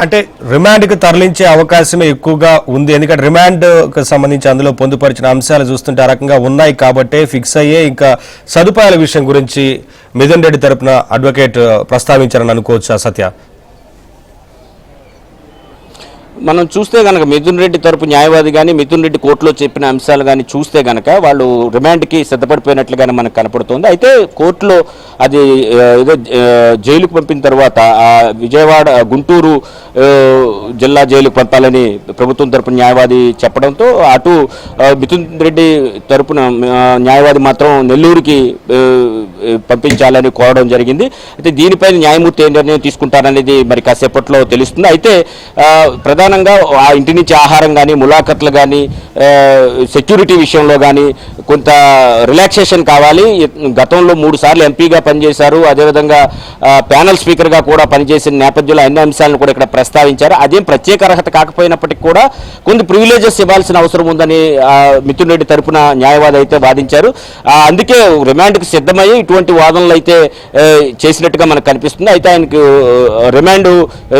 అంటే రిమాండ్కి తరలించే అవకాశమే ఎక్కువగా ఉంది. ఎందుకంటే రిమాండ్కి సంబంధించి అందులో పొందుపరిచిన అంశాలు చూస్తుంటే ఆ రకంగా ఉన్నాయి కాబట్టి ఫిక్స్ అయ్యే ఇంకా సదుపాయాల విషయం గురించి మిథున్ రెడ్డి తరపున అడ్వకేట్ ప్రస్తావించారని అనుకోవచ్చా సత్య? మనం చూస్తే కనుక మిథున్ రెడ్డి తరపు న్యాయవాది కానీ మిథున్ రెడ్డి కోర్టులో చెప్పిన అంశాలు కానీ చూస్తే కనుక వాళ్ళు రిమాండ్కి సిద్ధపడిపోయినట్లుగానే మనకు కనపడుతుంది. అయితే కోర్టులో అది ఏదో జైలుకు పంపిన తర్వాత విజయవాడ గుంటూరు జిల్లా జైలుకు పంపాలని ప్రభుత్వం తరపున న్యాయవాది చెప్పడంతో అటు మిథున్ రెడ్డి తరపున న్యాయవాది మాత్రం నెల్లూరుకి పంపించాలని కోరడం జరిగింది. అయితే దీనిపైన న్యాయమూర్తి ఏ నిర్ణయం తీసుకుంటారనేది మరి కాసేపట్లో తెలుస్తుంది. అయితే ప్రధానంగా ఆ ఇంటి నుంచి ఆహారం కానీ ములాఖత్లు కానీ సెక్యూరిటీ విషయంలో కానీ కొంత రిలాక్సేషన్ కావాలి. గతంలో 3 సార్లు ఎంపీగా పనిచేశారు, అదేవిధంగా ప్యానల్ స్పీకర్గా కూడా పనిచేసిన నేపథ్యంలో అన్ని అంశాలను కూడా ఇక్కడ ప్రస్తావించారు. అదేం ప్రత్యేక అర్హత కాకపోయినప్పటికీ కూడా కొన్ని ప్రివిలేజెస్ ఇవ్వాల్సిన అవసరం ఉందని మిథున్ రెడ్డి తరపున న్యాయవాది అయితే వాదించారు. అందుకే రిమాండ్కి సిద్ధమయ్యి ఇటువంటి వాదనలు అయితే చేసినట్టుగా మనకు కనిపిస్తుంది. అయితే ఆయనకు రిమాండ్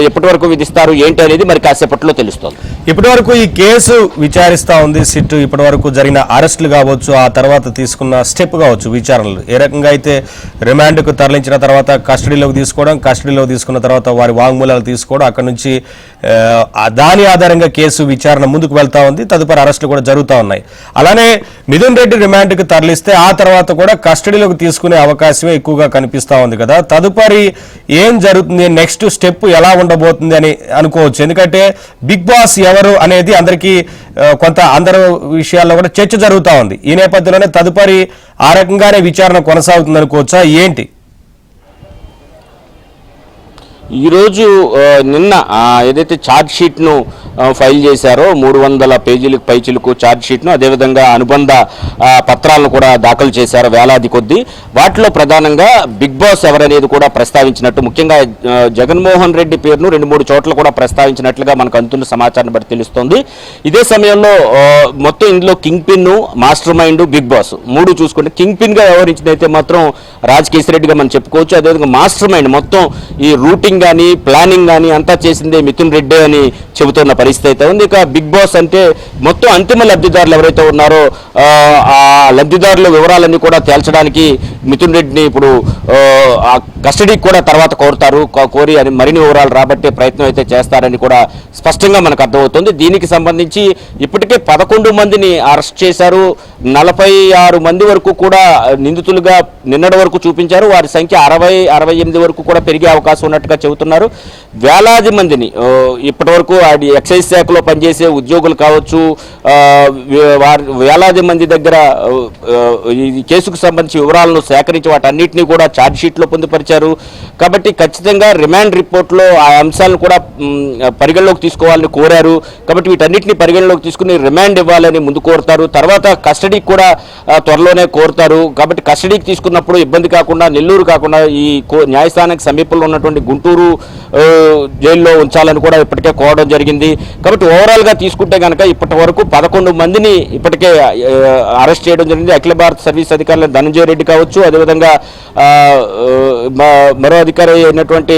ఎప్పటి వరకు విధిస్తారు ఏంటి అనేది మరి కాసేపట్లో తెలుస్తుంది. ఇప్పటి వరకు ఈ కేసు విచారిస్తా ఉంది సిట్. ఇప్పటి వరకు జరిగిన అరెస్టులు కావచ్చు, ఆ తర్వాత తీసుకున్న స్టెప్ కావచ్చు, విచారణలు ఏ రకంగా అయితే రిమాండ్కు తరలించిన తర్వాత కస్టడీలోకి తీసుకోవడం, కస్టడీలోకి తీసుకున్న తర్వాత వారి వాంగ్మూలాలు తీసుకోవడం, అక్కడ నుంచి దాని ఆధారంగా కేసు విచారణ ముందుకు వెళ్తా ఉంది. తదుపరి అరెస్టులు కూడా జరుగుతూ ఉన్నాయి. అలానే మిథున్ రెడ్డి రిమాండ్కు తరలిస్తే ఆ తర్వాత కూడా కస్టడీలోకి తీసుకునే అవకాశమే ఎక్కువగా కనిపిస్తూ ఉంది కదా. తదుపరి ఏం జరుగుతుంది, నెక్స్ట్ స్టెప్ ఎలా ఉండబోతుంది అని అనుకోవచ్చు. ఎందుకంటే బిగ్ బాస్ ఎవరు అనేది అందరికీ కొంత అందరు విషయాల్లో కూడా చర్చ జరుగుతూ ఉంది. ఈ నేపథ్యంలోనే తదుపరి ఆ రకంగానే విచారణ కొనసాగుతుంది అనుకోవచ్చా ఏంటి? ఈరోజు నిన్న ఏదైతే ఛార్జ్ షీట్ను ఫైల్ చేశారో 300 పేజీలకు పైచిలకు ఛార్జ్ షీట్ను, అదేవిధంగా అనుబంధ పత్రాలను కూడా దాఖలు చేశారు వేలాది కొద్దీ. వాటిలో ప్రధానంగా బిగ్ బాస్ ఎవరనేది కూడా ప్రస్తావించినట్టు, ముఖ్యంగా జగన్మోహన్ రెడ్డి పేరును 2-3 చోట్ల కూడా ప్రస్తావించినట్లుగా మనకు అందుతున్న సమాచారాన్ని బట్టి తెలుస్తోంది. ఇదే సమయంలో మొత్తం ఇందులో king pin, master mind, Bigg Boss 3 చూసుకుంటే కింగ్ పిన్గా వ్యవహరించిందైతే మాత్రం రాజకేశ్వరరెడ్డిగా మనం చెప్పుకోవచ్చు. అదేవిధంగా మాస్టర్ మైండ్ మొత్తం ఈ రూటింగ్ కానీ ప్లానింగ్ కానీ అంతా చేసిందే మిథున్ రెడ్డి అని చెబుతున్న పరిస్థితి అయితే ఉంది. ఇక బిగ్ బాస్ అంటే మొత్తం అంతిమ లబ్ధిదారులు ఎవరైతే ఉన్నారో ఆ లబ్ధిదారుల వివరాలన్నీ కూడా తేల్చడానికి మిథున్ రెడ్డిని ఇప్పుడు కస్టడీకి కూడా తర్వాత కోరి అని మరిన్ని వివరాలు రాబట్టే ప్రయత్నం అయితే చేస్తారని కూడా స్పష్టంగా మనకు అర్థమవుతుంది. దీనికి సంబంధించి ఇప్పటికే 11 మందిని అరెస్ట్ చేశారు. 46 మంది వరకు కూడా నిందితులుగా నిన్నటి వరకు చూపించారు. వారి సంఖ్య 60-68 వరకు కూడా పెరిగే అవకాశం ఉన్నట్టుగా చెబుతున్నారు. వేలాది మందిని ఇప్పటి వరకు ఎక్సైజ్ శాఖలో పనిచేసే ఉద్యోగులు కావచ్చు, వేలాది మంది దగ్గర ఈ కేసుకు సంబంధించి వివరాలను సేకరించి వాటన్నిటినీ కూడా ఛార్జ్ షీట్లో పొందుపరిచారు. కాబట్టి ఖచ్చితంగా రిమాండ్ రిపోర్ట్లో ఆ అంశాలను కూడా పరిగణలోకి తీసుకోవాలని కోరారు. కాబట్టి వీటన్నిటిని పరిగణలోకి తీసుకుని రిమాండ్ ఇవ్వాలని ముందు కోరుతారు. తర్వాత కస్టడీకి కూడా త్వరలోనే కోరుతారు. కాబట్టి కస్టడీకి తీసుకున్నప్పుడు ఇబ్బంది కాకుండా, నెల్లూరు కాకుండా ఈ న్యాయస్థానానికి సమీపంలో ఉన్నటువంటి గుంటూరు జైల్లో ఉంచాలని కూడా ఇప్పటికే కోరడం జరిగింది. కాబట్టి ఓవరాల్గా తీసుకుంటే కనుక ఇప్పటి వరకు 11 మందిని ఇప్పటికే అరెస్ట్ చేయడం జరిగింది. అఖిల భారత సర్వీస్ అధికారులు ధనంజయ రెడ్డి కావచ్చు, అదేవిధంగా మరో అధికారి అయినటువంటి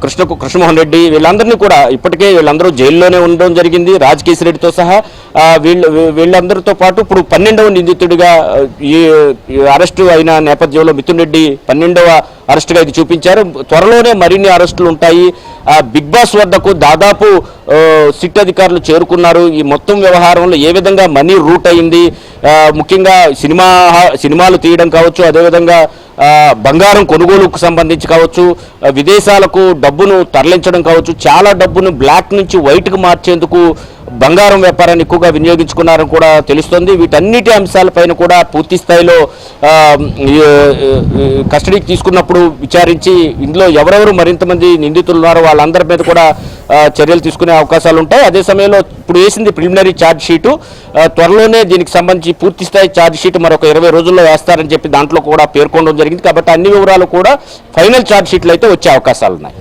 కృష్ణమోహన్ రెడ్డి, వీళ్ళందరినీ కూడా ఇప్పటికే వీళ్ళందరూ జైల్లోనే ఉండడం జరిగింది రాజకేశ్వరరెడ్డితో సహా. వీళ్ళందరితో పాటు ఇప్పుడు 12వ నిందితుడిగా ఈ అరెస్టు అయిన నేపథ్యంలో మిథున్ రెడ్డి 12వ అరెస్టుగా ఇది చూపించారు. త్వరలోనే మరిన్ని అరెస్టులు ఉంటాయి. బిగ్ బాస్ వద్దకు దాదాపు సిట్ అధికారులు చేరుకున్నారు. ఈ మొత్తం వ్యవహారంలో ఏ విధంగా మనీ రూట్ అయింది, ముఖ్యంగా సినిమాలు తీయడం కావచ్చు, అదేవిధంగా బంగారం కొనుగోలుకు సంబంధించి కావచ్చు, విదేశాలకు డబ్బును తరలించడం కావచ్చు, చాలా డబ్బును బ్లాక్ నుంచి వైట్కు మార్చేందుకు బంగారం వ్యాపారాన్ని ఎక్కువగా వినియోగించుకున్నారని కూడా తెలుస్తోంది. వీటన్నిటి అంశాలపైన కూడా పూర్తి స్థాయిలో కస్టడీకి తీసుకున్నప్పుడు విచారించి ఇందులో ఎవరెవరు మరింతమంది నిందితులు ఉన్నారో వాళ్ళందరి మీద కూడా చర్యలు తీసుకునే అవకాశాలు ఉంటాయి. అదే సమయంలో ఇప్పుడు వేసింది ప్రిలిమినరీ ఛార్జ్ షీటు, త్వరలోనే దీనికి సంబంధించి పూర్తి స్థాయి ఛార్జ్ షీట్ మరొక 20 రోజుల్లో వేస్తారని చెప్పి దాంట్లో కూడా పేర్కొనడం జరిగింది. కాబట్టి అన్ని వివరాలు కూడా ఫైనల్ ఛార్జ్ షీట్లు అయితే వచ్చే అవకాశాలు ఉన్నాయి.